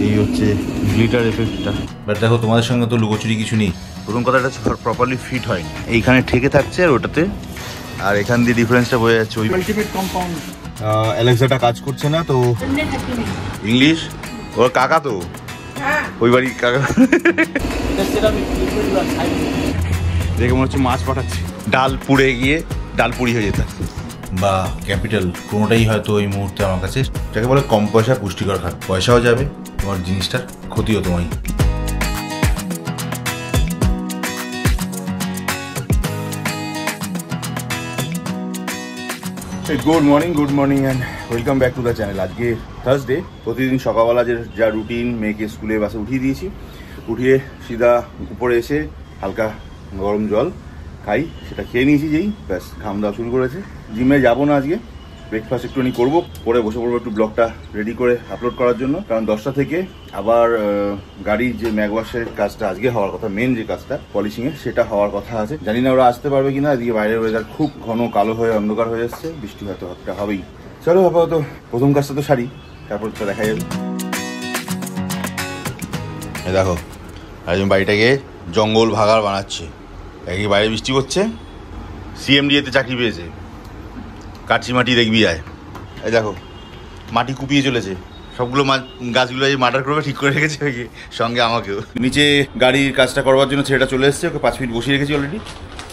এই হচ্ছে glitter এফেক্টটা। But দেখো তোমাদের সঙ্গে তো লুকোচুরি কিছু নেই। প্রথম কথাটা হচ্ছে প্রপারলি ফিট হয়নি, এইখানে ঠেকে থাকছে আর ওটাতে, আর এখান দিয়ে ডিফারেন্সটা বোঝা যাচ্ছে। ওই আলটিমেট কম্পাউন্ড অ্যালেক্সাটা কাজ করছে না তো। ইংলিশ ওর কাকা তো, ওই বাড়ি কাকা। দেখে মনে হচ্ছে মাছ পাঠাচ্ছে, ডাল পুড়ে গিয়ে ডাল পুড়ি হয়ে যেত বা ক্যাপিটাল, কোনোটাই হয়তো এই মুহূর্তে আমার কাছে যাকে বলে কম পয়সা পুষ্টিকর খাদ্য। পয়সাও যাবে, তোমার জিনিসটার ক্ষতিও তোমায়। Good morning and welcome back to the channel. আজকে থার্সডে। প্রতিদিন সকালবেলা যা রুটিন, মেয়েকে স্কুলে বাসে উঠিয়ে দিয়েছি, উঠিয়ে সিধা উপরে এসে হালকা গরম জল খাই, সেটা খেয়ে নিয়েছি। যেই ব্যাস ঘাম দেওয়া শুরু করেছে। জিমে যাবো না আজকে, ব্রেকফাস্ট একটুখানি করবো, পরে বসে পড়বো একটু ব্লগটা রেডি করে আপলোড করার জন্য। কারণ 10টা থেকে আবার গাড়ির যে ম্যাগওয়াশের কাজটা আজকে হওয়ার কথা, মেন যে কাজটা পলিশিংয়ের, সেটা হওয়ার কথা আছে। জানি না ওরা আসতে পারবে কিনা। এদিকে বাইরের ওয়েদার খুব ঘন কালো হয়ে অন্ধকার হয়ে যাচ্ছে, বৃষ্টি হয়তো হাতটা হবেই। চলো আপাতত প্রথম কাজটা তো সারি, তারপর তো দেখা যাবে। দেখো একজন বাড়িটাকে জঙ্গল ভাগাড় বানাচ্ছে। একই বাইরে বৃষ্টি হচ্ছে, সিএমডিএতে চাকরি পেয়েছে, কাঠি মাটি দেখবি আয়। এই দেখো মাটি কুপিয়ে চলেছে, সবগুলো গাছগুলো যে মার্ডার করবে ঠিক করে রেখেছে, সঙ্গে আমাকেও। নিচে গাড়ির কাজটা করবার জন্য ছেলেটা চলে এসেছে, ওকে 5 মিনিট বসিয়ে রেখেছি অলরেডি।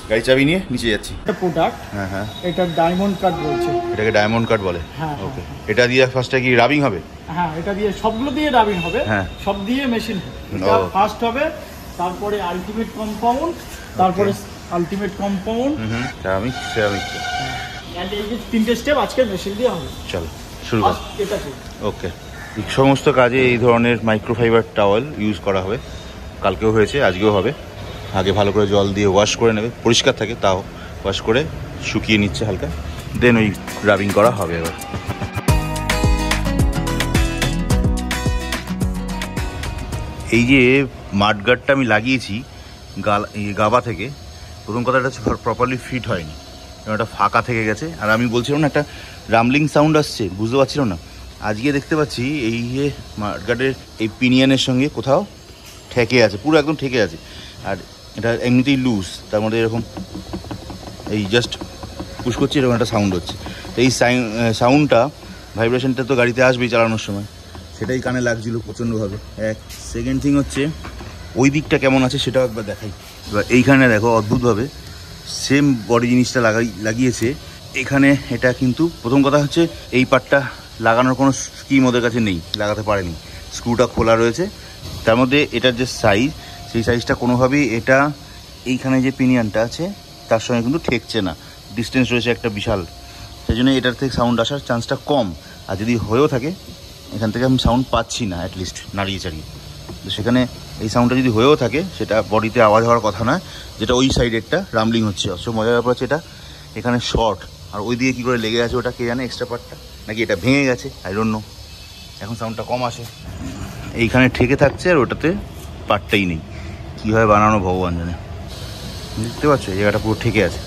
গাড়ি চাবি নিয়ে নিচে যাচ্ছি। প্রোডাক্ট, হ্যাঁ এটা ডায়মন্ড কাট বলছে, এটাকে ডায়মন্ড কাট বলে। হ্যাঁ ওকে, এটা দিয়ে ফার্স্টে কি রাবিং হবে? হ্যাঁ, এটা দিয়ে সবগুলো দিয়ে রাবিং হবে। হ্যাঁ, সব দিয়ে মেশিন ফার্স্ট হবে, তারপরে আলটিমেট কম্পাউন্ড, তারপরে আলটিমেট কম্পাউন্ড, সেরামিক এন্ড এই যে 3টে স্টেপ আজকে মেশিন দিয়ে হবে। চলো শুরু কর। এটা কি ওকে, এই সমস্ত কাজে এই ধরনের মাইক্রোফাইবার টাওয়েল ইউজ করা হবে। কালকেও হয়েছে, আজকেও হবে। আগে ভালো করে জল দিয়ে ওয়াশ করে নেবে, পরিষ্কার থাকে তাও, ওয়াশ করে শুকিয়ে নিচ্ছে হালকা, দেন ওই রাবিং করা হবে। এবার এই যে মাডগার্ডটা আমি লাগিয়েছি গাবা থেকে, প্রথম কথাটা হচ্ছে প্রপারলি ফিট হয়নি, এটা ফাঁকা থেকে গেছে। আর আমি বলছিলাম না একটা রামলিং সাউন্ড আসছে, বুঝতে পারছিলাম না। আজকে দেখতে পাচ্ছি এই যে মাডগার্ডের এই পিনিয়নের সঙ্গে কোথাও ঠেকে আছে, পুরো একদম ঠেকে আছে। আর এটা এমনিতেই লুজ, তার মধ্যে এরকম এই জাস্ট পুশ করছি, এরকম একটা সাউন্ড হচ্ছে। তো এই সাউন্ডটা, ভাইব্রেশনটা তো গাড়িতে আসবেই চালানোর সময়, সেটাই কানে লাগছিল প্রচণ্ডভাবে। এক সেকেন্ড থিং হচ্ছে ওই দিকটা কেমন আছে সেটাও একবার দেখাই। এবার এইখানে দেখো অদ্ভুতভাবে সেম বডি জিনিসটা লাগিয়েছে এখানে। এটা কিন্তু প্রথম কথা হচ্ছে এই পার্টটা লাগানোর কোনো স্কিম ওদের কাছে নেই, লাগাতে পারেনি। স্ক্রুটা খোলা রয়েছে, তার মধ্যে এটার যে সাইজ, সেই সাইজটা কোনোভাবেই এটা এইখানে যে পিনিয়নটা আছে তার সঙ্গে কিন্তু ঠেকছে না, ডিস্টেন্স রয়েছে একটা বিশাল। সেই জন্য এটার থেকে সাউন্ড আসার চান্সটা কম। আর যদি হয়েও থাকে, এখান থেকে আমি সাউন্ড পাচ্ছি না অ্যাটলিস্ট নাড়িয়ে চাড়িয়ে। তো সেখানে এই সাউন্ডটা যদি হয়েও থাকে, সেটা বডিতে আওয়াজ হওয়ার কথা নয়, যেটা ওই সাইডেরটা রামলিং হচ্ছে। অবশ্য মজার ব্যাপার হচ্ছে এটা এখানে শর্ট, আর ওই দিকে কী করে লেগে আছে ওটা কে জানে, এক্সট্রা পার্টটা নাকি এটা ভেঙে গেছে, আই ডোন্ট নো। এখন সাউন্ডটা কম আসে, এইখানে ঠেকে থাকছে আর ওটাতে পার্টটাই নেই। কীভাবে বানানো ভগবান জানে। দেখতে পাচ্ছ এই জায়গাটা পুরো ঠেকে আছে,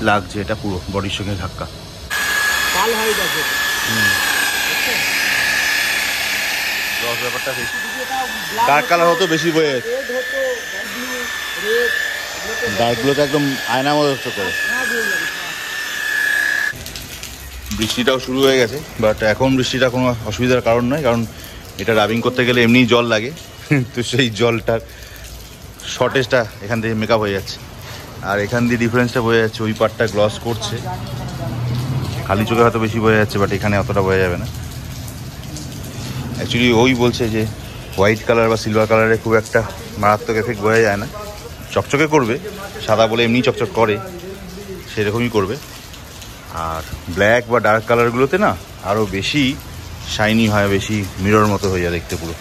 লাগছে এটা পুরো বডির সঙ্গে ধাক্কা। কাল হয়ে যাবে। ব্যাপারটা ডার্ক কালার হতো বেশি বয়ে যাচ্ছে, ডার্কগুলোতে একদম আয়না মতো করে। বৃষ্টিটাও শুরু হয়ে গেছে, বাট এখন বৃষ্টিটা কোনো অসুবিধার কারণ নয়, কারণ এটা রাবিং করতে গেলে এমনি জল লাগে। তো সেই জলটার শর্টেজটা এখান থেকে মেকআপ হয়ে যাচ্ছে। আর এখান দিয়ে ডিফারেন্সটা বোঝা যাচ্ছে, ওই পার্টটা গ্লস করছে, খালি চোখে হয়তো বেশি বোঝা যাচ্ছে, বাট এখানে অতটা বোঝা যাবে না। অ্যাকচুয়ালি ওই বলছে যে হোয়াইট কালার বা সিলভার কালারে খুব একটা মারাত্মক এফেক্ট বোঝা যায় না, চকচকে করবে, সাদা বলে এমনি চকচক করে সেরকমই করবে। আর ব্ল্যাক বা ডার্ক কালারগুলোতে না আরও বেশি শাইনি হয়, বেশি মিরর মতো হয়ে যায় দেখতে পুরো।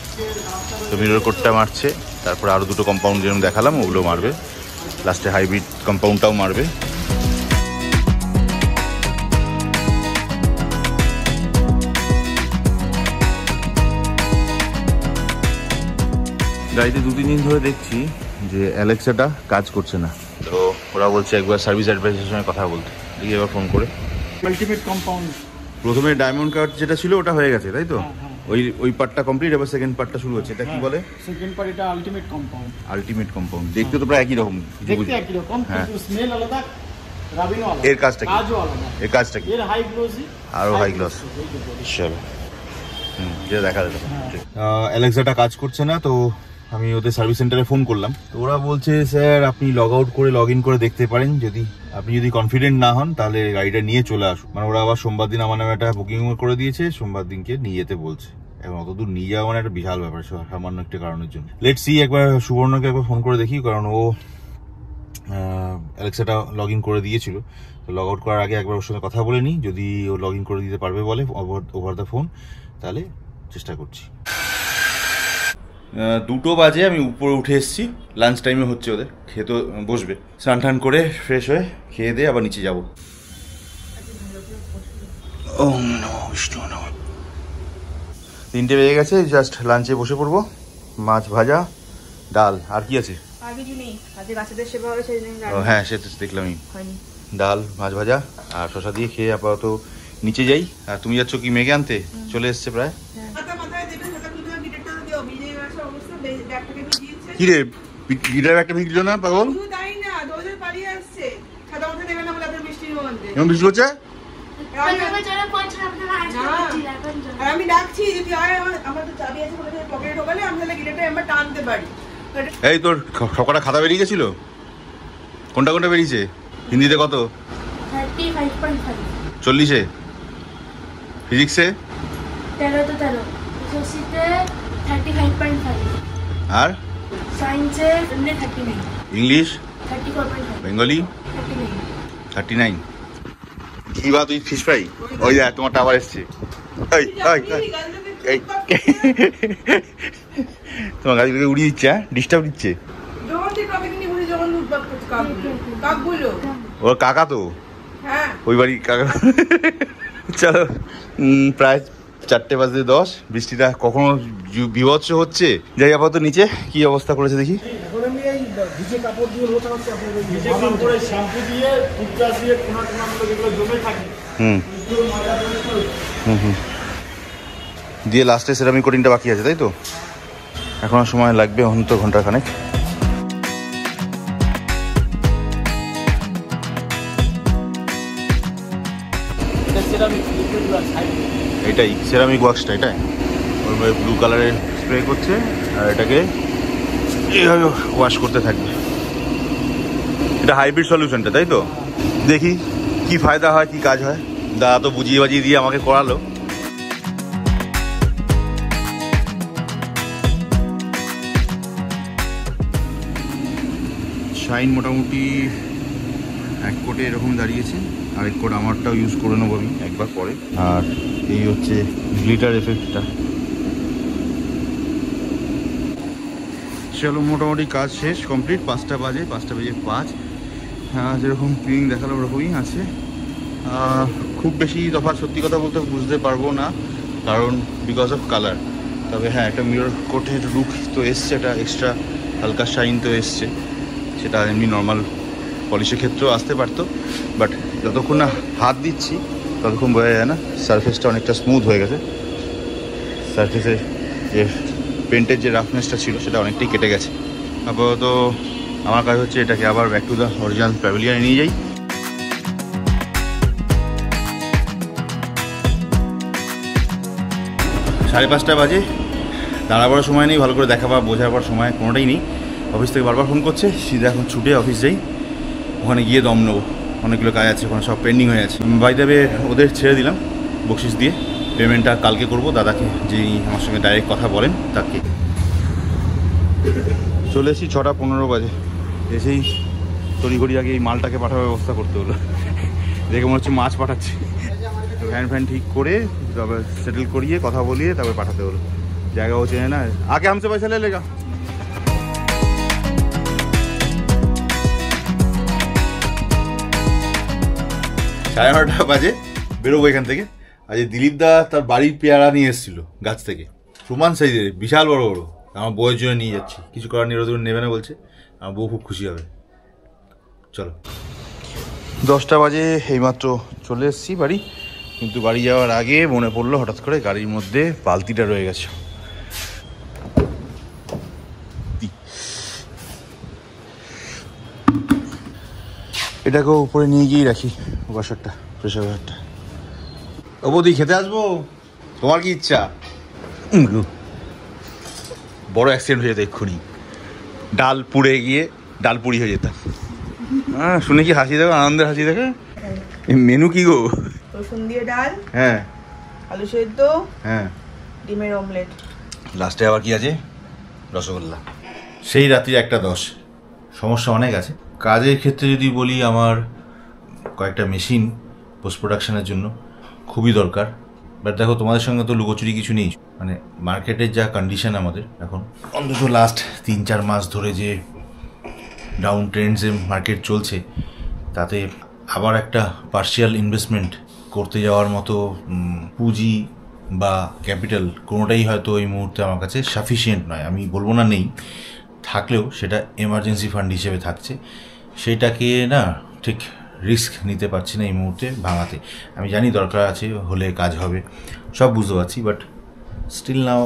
তো মিরর কোটটা মারছে, তারপর আরও দুটো কম্পাউন্ড যেরকম দেখালাম ওগুলো মারবে, লাস্টে হাইব্রিড কম্পাউন্ডটাও মারবে। গাড়িতে 2-3 দিন ধরে দেখছি যে অ্যালেক্সাটা কাজ করছে না। তো ওরা বলছে একবার সার্ভিস অ্যাডভাইসের সঙ্গে কথা বলতে, দেখি এবার ফোন করে। আলটিমেট কম্পাউন্ড প্রথমে ডায়মন্ড কাট যেটা ছিল ওটা হয়ে গেছে তাই তো? ওই পার্টটা কমপ্লিট, এবার সেকেন্ড পার্টটা শুরু হচ্ছে। এটা কি বলে? সেকেন্ড পার্ট এটা আলটিমেট কম্পাউন্ড। আলটিমেট কম্পাউন্ড দেখতে তো প্রায় একই রকম, দেখতে একই রকম, কিন্তু স্মেল আলাদা, রাবিনও আলাদা। এর কাজটা কি? কাজও আলাদা। এর কাজটা কি? এর হাই গ্লোসি, আরো হাই গ্লস। চলো যেটা দেখা যাবে। অ্যালেক্সাটা কাজ করছে না, তো আমি ওদের সার্ভিস সেন্টারে ফোন করলাম। তো ওরা বলছে স্যার আপনি লগ আউট করে লগ ইন করে দেখতে পারেন, যদি আপনি যদি কনফিডেন্ট না হন তাহলে গাড়িটা নিয়ে চলে আসুন। মানে ওরা আবার সোমবার দিন আমার নামে একটা বুকিং করে দিয়েছে, সোমবার দিনকে নিয়ে যেতে বলছে। এখন অতদূর নিয়ে যাওয়া মানে একটা বিশাল ব্যাপার, সামান্য একটা কারণের জন্য। লেটস সি, একবার সুবর্ণকে একবার ফোন করে দেখি, কারণ ও অ্যালেক্সাটা লগ ইন করে দিয়েছিল। তো লগ আউট করার আগে একবার ওর সঙ্গে কথা বলে নিই, যদি ও লগ ইন করে দিতে পারবে বলে ওভার দ্য ফোন, তাহলে চেষ্টা করছি। 2টো বাজে, আমি উপরে উঠে এসেছি, লাঞ্চ টাইমে হচ্ছে ওদের, খেতে বসবে। স্নান টান করে ফ্রেশ হয়ে খেয়ে দিয়ে আবার নিচে যাবো। ওম নমঃ বিষ্ণু নমঃ। 3টে বেজে গেছে, জাস্ট লাঞ্চে বসে পড়বো। মাছ ভাজা, ডাল, আর কি আছে? আর কিছু নেই, আজকে গাছেদের সেবা হবে সেই জন্য। হ্যাঁ সে তো দেখলামই, ডাল মাছ ভাজা আর শশা দিয়ে খেয়ে আপাতত নিচে যাই। আর তুমি যাচ্ছ কি মেঘে আনতে? চলে এসছে প্রায়। কি রে গিটার একটা ভিড় না পাগল? বৃষ্টি হচ্ছে? আমি ডাকছি যদি আমার তো চাবি আছে বলে পকেটে ঢোকালে আমি তাহলে গিটারটা এমন টানতে পারি। এই তোর সবকটা খাতা বেরিয়ে গেছিল? কোনটা কোনটা বেরিয়েছে? হিন্দিতে কত? 35.5। 40-এ? ফিজিক্সে? 13 সোসাইটিতে 35.5। আর সায়েন্সে 39। ইংলিশ? 34.5। বেঙ্গলি? 39। কি বা তুই ফিশ ফ্রাই? ওই দেখ তোমারটা আবার এসছে। তোমার গাড়িগুলোকে উড়িয়ে দিচ্ছে, হ্যাঁ ডিস্টার্ব দিচ্ছে। ওর কাকা তো, ওই বাড়ি কাকা। চলো, প্রায় 4:10, বৃষ্টিটা কখনো বিভৎস হচ্ছে। যাই আপাতত নিচে কি অবস্থা করেছে দেখি। দিয়ে লাস্টে সেরামিক কোটিংটা বাকি আছে তাই তো? এখনো সময় লাগবে অন্তত ঘন্টাখানেক। এটাই সেরামিক ওয়াক্সটা, এটাই ওর ব্লু কালারের স্প্রে করছে আর এটাকে এইভাবে ওয়াশ করতে থাকবে। এটা হাইব্রিড সলিউশনটা তাই তো? দেখি কি ফায়দা হয়, কি কাজ হয়। দাদা তো বুঝিয়ে বাজিয়ে দিয়ে আমাকে করালো। শাইন মোটামুটি 1 কোটে এরকম দাঁড়িয়েছে, আরেক কোট আমারটাও ইউজ করে নেবো আমি একবার পরে। আর এই হচ্ছে গ্লিটার এফেক্টটা। চলো মোটামুটি কাজ শেষ, কমপ্লিট। 5টা বাজে, 5:05। হ্যাঁ যেরকম ক্লিনিং দেখালো ওরকমই আছে। খুব বেশি তফাৎ সত্যি কথা বলতে বুঝতে পারবো না, কারণ বিকজ অফ কালার। তবে হ্যাঁ একটা মিরর কোটের লুক তো এসছে, একটা এক্সট্রা হালকা শাইন তো এসছে। সেটা এমনি নর্মাল পলিশের ক্ষেত্রেও আসতে পারতো, বাট যতক্ষণ না হাত দিচ্ছি ততক্ষণ বোঝা যায় না। সারফেসটা অনেকটা স্মুথ হয়ে গেছে, সারফেসে যে পেন্টের যে রাফনেসটা ছিল সেটা অনেকটাই কেটে গেছে। আপাতত আমার কাজ হচ্ছে এটাকে আবার ব্যাক টু দ্য অরিজিনাল প্যাভিলিয়নে নিয়ে যাই। সাড়ে 5টা বাজে, দাঁড়াবার সময় নেই, ভালো করে দেখাবার বোঝাবার সময় কোনোটাই নেই। অফিস থেকে বারবার ফোন করছে, সিধা এখন ছুটে অফিস যাই, ওখানে গিয়ে দম নেবো। অনেকগুলো কাজ আছে ওখানে, সব পেন্ডিং হয়ে আছে। বাই দ্য ওয়ে ওদের ছেড়ে দিলাম বকশিস দিয়ে, পেমেন্টটা কালকে করব দাদাকে, যিনি আমার সঙ্গে ডাইরেক্ট কথা বলেন তাকে। চলে এসেছি 6:15 বাজে, এসেই তড়িঘড়ি আগে এই মালটাকে পাঠাবার ব্যবস্থা করতে হলো। দেখে মনে হচ্ছে মাছ পাঠাচ্ছি। ফ্যান ফ্যান ঠিক করে তারপর সেটেল করিয়ে কথা বলিয়ে তারপর পাঠাতে হলো। জায়গাও চেনে না, আগে हमसे पैसा ले लेगा। 9:30 বাজে বেরোবো এখান থেকে। আজ দিলীপ দা তার বাড়ির পেয়ারা নিয়ে এসেছিল গাছ থেকে, প্রমাণ সাইজের, বিশাল বড় বড়। আমার বউয়ের জন্য নিয়ে যাচ্ছি, কিছু করার নিয়ে নেবে না বলছে। আমার বউ খুব খুশি হবে। চলো 10টা বাজে, এইমাত্র চলে এসেছি বাড়ি। কিন্তু বাড়ি যাওয়ার আগে মনে পড়লো হঠাৎ করে গাড়ির মধ্যে বালতিটা রয়ে গেছে। এটাকেও উপরে নিয়ে গিয়েই রাখি ওয়াশারটা, প্রেশার ওয়াশারটা। ও বৌদি খেতে আসবো, তোমার কি ইচ্ছা? বড় অ্যাক্সিডেন্ট হয়ে যেত এক্ষুনি, ডাল পুড়ে গিয়ে ডাল পুড়ি হয়ে যেতাম। হ্যাঁ, শুনে কি হাসি দেখো, আনন্দের হাসি দেখো। মেনু কি গো? রসুন দিয়ে ডাল, হ্যাঁ, আলু সেদ্ধ, হ্যাঁ, ডিমের অমলেট, লাস্টে আবার কি আছে? রসগোল্লা। সেই রাত্রি 1:10। সমস্যা অনেক আছে কাজের ক্ষেত্রে। যদি বলি, আমার কয়েকটা মেশিন পোস্ট প্রোডাকশনের জন্য খুবই দরকার। বাট দেখো, তোমাদের সঙ্গে তো লুকোচুরি কিছু নেই। মানে মার্কেটের যা কন্ডিশন আমাদের এখন, অন্তত লাস্ট 3-4 মাস ধরে যে ডাউন ট্রেন্ডসে মার্কেট চলছে, তাতে আবার একটা পার্শিয়াল ইনভেস্টমেন্ট করতে যাওয়ার মতো পুঁজি বা ক্যাপিটাল কোনোটাই হয়তো এই মুহূর্তে আমার কাছে সাফিসিয়েন্ট নয়। আমি বলবো না নেই, থাকলেও সেটা এমার্জেন্সি ফান্ড হিসেবে থাকছে। সেইটাকে না ঠিক রিস্ক নিতে পারছি না এই মুহূর্তে ভাঙাতে। আমি জানি দরকার আছে, হলে কাজ হবে, সব বুঝতে পারছি, বাট স্টিল নাও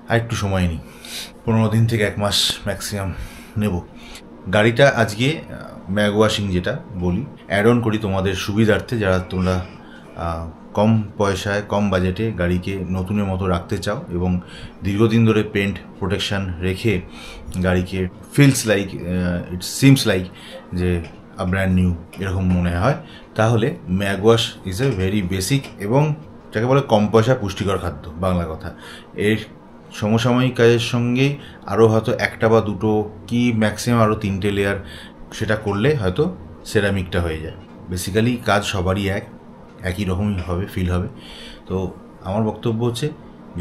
আর একটু সময় নিই। 15 দিন থেকে 1 মাস ম্যাক্সিমাম নেব। গাড়িটা আজকে ম্যাগ ওয়াশিং যেটা বলি, অ্যাড অন করি তোমাদের সুবিধার্থে, যারা তোমরা কম পয়সায় কম বাজেটে গাড়িকে নতুনের মতো রাখতে চাও এবং দীর্ঘদিন ধরে পেন্ট প্রোটেকশান রেখে গাড়িকে feels like, it seems like যে ব্র্যান্ড নিউ এরকম মনে হয়, তাহলে mag wash is a very basic এবং যাকে বলে কম পয়সা পুষ্টিকর খাদ্য, বাংলা কথা। এর সমসাময়িক কাজের সঙ্গে আরও হয়তো 1টা বা 2টো কি ম্যাক্সিমাম আরও 3টে লেয়ার সেটা করলে হয়তো সেরামিকটা হয়ে যায়। বেসিক্যালি কাজ সবারই একই রকমই হবে, ফিল হবে। তো আমার বক্তব্য হচ্ছে,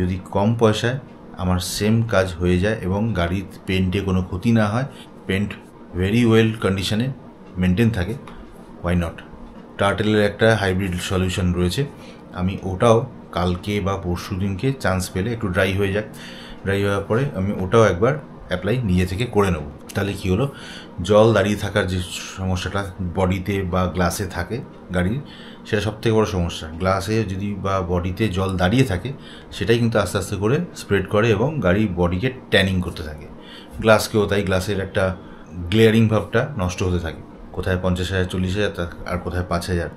যদি কম পয়সায় আমার সেম কাজ হয়ে যায় এবং গাড়ির পেন্টে কোনো ক্ষতি না হয়, পেন্ট ভেরি ওয়েল কন্ডিশনে মেনটেন থাকে, ওয়াই নট। টার্টেলের একটা হাইব্রিড সলিউশন রয়েছে, আমি ওটাও কালকে বা পরশু দিনকে চান্স পেলে, একটু ড্রাই হয়ে যাক, ড্রাই হওয়ার পরে আমি ওটাও একবার অ্যাপ্লাই নিজে থেকে করে নেব। তাহলে কী হলো, জল দাঁড়িয়ে থাকার যে সমস্যাটা বডিতে বা গ্লাসে থাকে গাড়ির, সেটা সবথেকে বড় সমস্যা। গ্লাসে যদি বা বডিতে জল দাঁড়িয়ে থাকে, সেটাই কিন্তু আস্তে আস্তে করে স্প্রেড করে এবং গাড়ির বডিকে ট্যানিং করতে থাকে। গ্লাসকেও তাই, গ্লাসের একটা গ্লেয়ারিং ভাবটা নষ্ট হতে থাকে। কোথায় 50,000 40,000 আর কোথায় 5,000,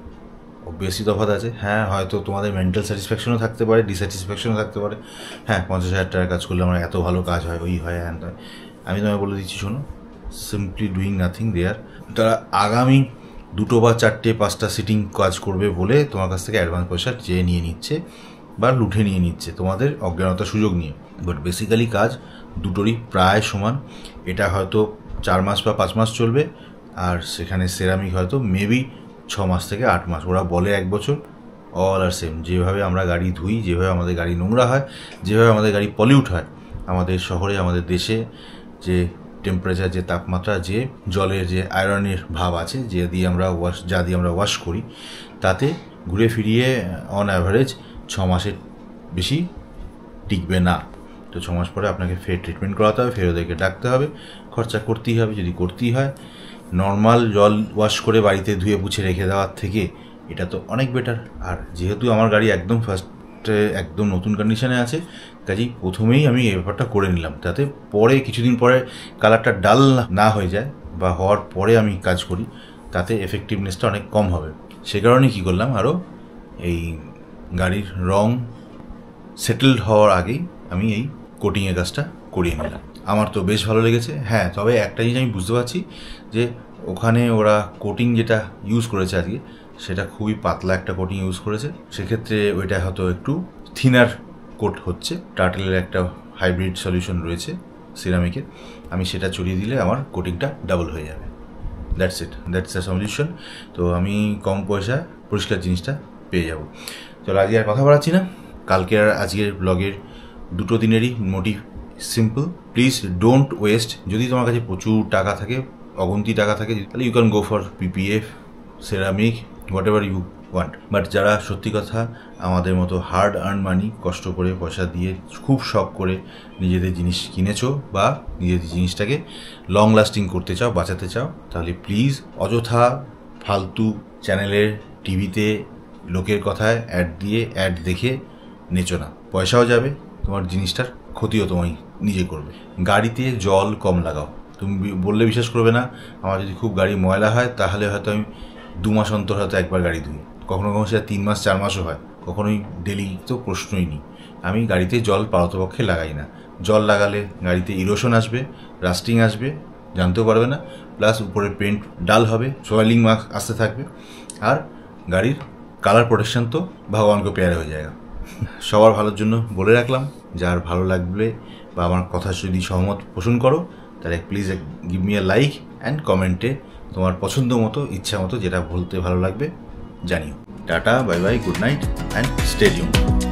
বেশি তফাৎ আছে। হ্যাঁ, হয়তো তোমাদের মেন্টাল স্যাটিসফ্যাকশনও থাকতে পারে, ডিস্যাটিসফ্যাকশনও থাকতে পারে। হ্যাঁ, 50,000 টাকার কাজ করলে আমার এত ভালো কাজ হয়, ওই হয়, হ্যাঁ হয়। আমি তোমায় বলে দিচ্ছি, শোনো, সিম্পলি ডুইং নাথিং দেয়ার। তারা আগামী 2টো বা 4টে 5টা সিটিং কাজ করবে বলে তোমার কাছ থেকে অ্যাডভান্স পয়সা চেয়ে নিয়ে নিচ্ছে বা লুঠে নিয়ে নিচ্ছে তোমাদের অজ্ঞানতার সুযোগ নিয়ে। বাট বেসিক্যালি কাজ দুটোরই প্রায় সমান। এটা হয়তো 4 মাস বা 5 মাস চলবে, আর সেখানে সেরামিক হয়তো মেবি 6 মাস থেকে 8 মাস। ওরা বলে 1 বছর, অল আর সেম। যেভাবে আমরা গাড়ি ধুই, যেভাবে আমাদের গাড়ি নোংরা হয়, যেভাবে আমাদের গাড়ি পলিউট হয়, আমাদের শহরে, আমাদের দেশে যে টেম্পারেচার, যে তাপমাত্রা, যে জলের যে আয়রনের ভাব আছে, যা দিয়ে আমরা ওয়াশ করি, তাতে ঘুরে ফিরিয়ে অন অ্যাভারেজ 6 মাসের বেশি টিকবে না। তো 6 মাস পরে আপনাকে ফের ট্রিটমেন্ট করাতে হবে, ফের ওদেরকে ডাকতে হবে, খরচা করতেই হবে। যদি করতেই হয়, নর্মাল জল ওয়াশ করে বাড়িতে ধুয়ে মুছে রেখে দেওয়ার থেকে এটা তো অনেক বেটার। আর যেহেতু আমার গাড়ি একদম ফার্স্টে একদম নতুন কন্ডিশনে আছে, কাজেই প্রথমেই আমি এই ব্যাপারটা করে নিলাম, যাতে পরে কিছুদিন পরে কালারটা ডাল না হয়ে যায়, বা হওয়ার পরে আমি কাজ করি, তাতে এফেক্টিভনেসটা অনেক কম হবে। সে কারণেই কী করলাম, আরও এই গাড়ির রং সেটেলড হওয়ার আগেই আমি এই কোটিংয়ের কাজটা করিয়ে নিলাম। আমার তো বেশ ভালো লেগেছে। হ্যাঁ, তবে একটা জিনিস আমি বুঝতে পারছি যে ওখানে ওরা কোটিং যেটা ইউজ করেছে আজকে, সেটা খুবই পাতলা একটা কোটিং ইউজ করেছে। সেক্ষেত্রে ওইটা হয়তো একটু থিনার কোট হচ্ছে। টার্টেলের একটা হাইব্রিড সলিউশন রয়েছে সিরামিকের, আমি সেটা চড়িয়ে দিলে আমার কোটিংটা ডাবল হয়ে যাবে। That's it, that's the solution. তো আমি কম পয়সা পরিষ্কার জিনিসটা পেয়ে যাব। চলো, আজকে আর কথা বাড়াচ্ছি না। কালকে আর আজকের ব্লগের 2টো দিনেরই motive simple. Please don't waste. যদি তোমার কাছে প্রচুর টাকা থাকে, অগুন্তি টাকা থাকে, তাহলে you can go for PPF, ceramic, whatever you want. But যারা সত্যি কথা আমাদের মতো হার্ড আর্ন মানি, কষ্ট করে পয়সা দিয়ে খুব শখ করে নিজেদের জিনিস কিনেছো, বা নিজেদের জিনিসটাকে লং লাস্টিং করতে চাও, বাঁচাতে চাও, তাহলে প্লিজ অযথা ফালতু চ্যানেলের টিভিতে লোকের কথায় অ্যাড দিয়ে অ্যাড দেখে নেচো না, পয়সাও যাবে, তোমার জিনিসটার ক্ষতিও তোমায় নিজে করবে। গাড়িতে জল কম লাগাও। তুমি বললে বিশ্বাস করবে না, আমার যদি খুব গাড়ি ময়লা হয় তাহলে হয়তো আমি 2 মাস অন্তর হয়তো একবার গাড়ি ধুই, কখনো কখনো সেটা 3 মাস 4 মাসও হয়, কখনোই ডেলি তো প্রশ্নই নেই। আমি গাড়িতে জল পারতপক্ষে লাগাই না। জল লাগালে গাড়িতে ইরোশন আসবে, রাস্টিং আসবে, জানতেও পারবে না, প্লাস উপরে পেন্ট ডাল হবে, সোয়েলিং মার্ক আসতে থাকবে, আর গাড়ির কালার প্রোটেকশন তো ভগবানকে প্যারে হয়ে যায়। সবার ভালোর জন্য বলে রাখলাম, যার ভালো লাগবে বা আমার কথা যদি সহমত পোষণ করো তাহলে please give me a like and কমেন্টে তোমার পছন্দ মতো ইচ্ছা মতো যেটা বলতে ভালো লাগবে জানিও। Tata, bye bye, good night and stay tuned.